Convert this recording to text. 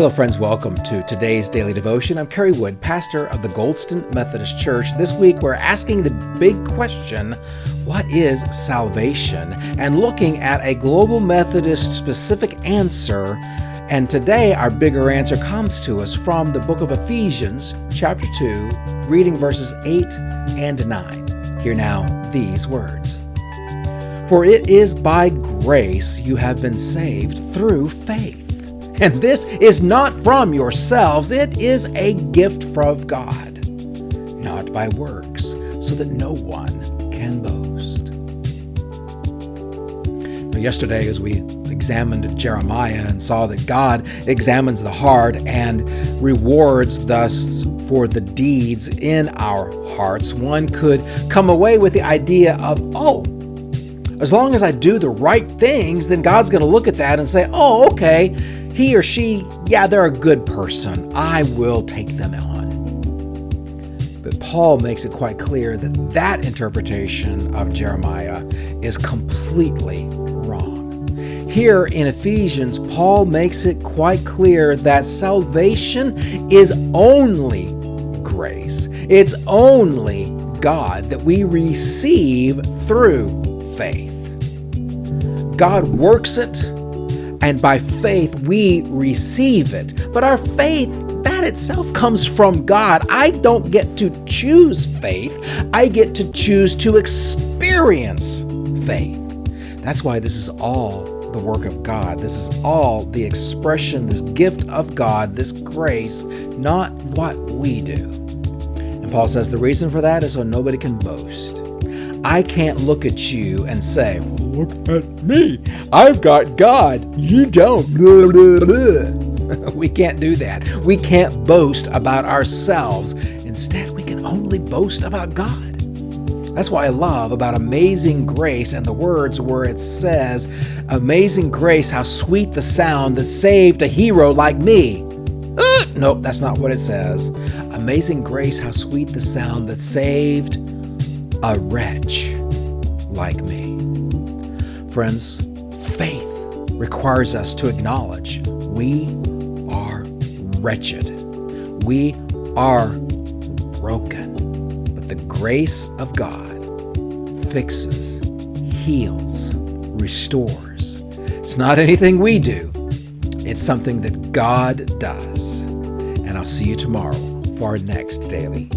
Hello friends, welcome to today's Daily Devotion. I'm Kerry Wood, pastor of the Goldston Methodist Church. This week we're asking the big question, what is salvation? And looking at a global Methodist specific answer. And today our bigger answer comes to us from the book of Ephesians, chapter 2, reading verses 8 and 9. Hear now these words. For it is by grace you have been saved through faith. And this is not from yourselves, it is a gift from God, not by works, so that no one can boast. Now, yesterday, as we examined Jeremiah and saw that God examines the heart and rewards us for the deeds in our hearts, one could come away with the idea of, as long as I do the right things, then God's going to look at that and say, okay, he or she, they're a good person. I will take them on. But Paul makes it quite clear that that interpretation of Jeremiah is completely wrong. Here in Ephesians, Paul makes it quite clear that salvation is only grace. It's only God that we receive through faith. God works it, and by faith, we receive it. But our faith, that itself comes from God. I don't get to choose faith. I get to choose to experience faith. That's why this is all the work of God. This is all the expression, this gift of God, this grace, not what we do. And Paul says the reason for that is so nobody can boast. I can't look at you and say, look at me. I've got God. You don't. We can't do that. We can't boast about ourselves. Instead, we can only boast about God. That's why I love about Amazing Grace and the words where it says, Amazing grace, how sweet the sound that saved a hero like me. Nope, that's not what it says. Amazing grace, how sweet the sound that saved a wretch like me. Friends, faith requires us to acknowledge we are wretched. We are broken. But the grace of God fixes, heals, restores. It's not anything we do. It's something that God does. And I'll see you tomorrow for our next Daily